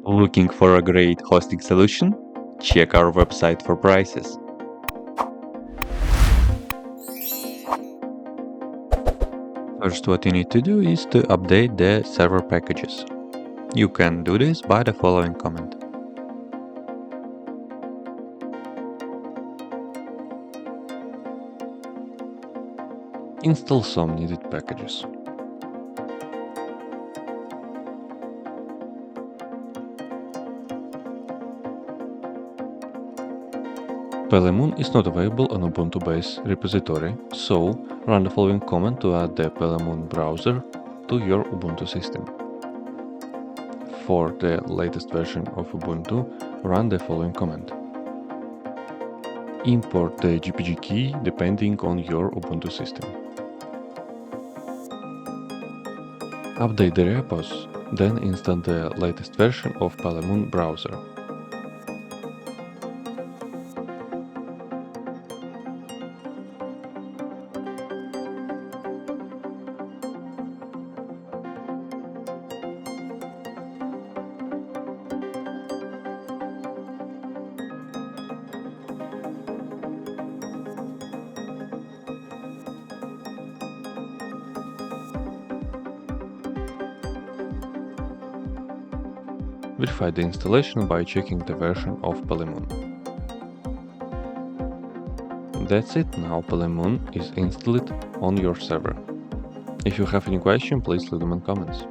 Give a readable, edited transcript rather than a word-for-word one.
Looking for a great hosting solution? Check our website for prices. First, what you need to do is to update the server packages. You can do this by the following command. Install some needed packages. PaleMoon is not available on Ubuntu-based repository, so run the following command to add the PaleMoon browser to your Ubuntu system. For the latest version of Ubuntu, run the following command. Import the GPG key depending on your Ubuntu system. Update the repos, then install the latest version of PaleMoon browser. Verify the installation by checking the version of PaleMoon. That's it, now PaleMoon is installed on your server. If you have any question, please leave them in comments.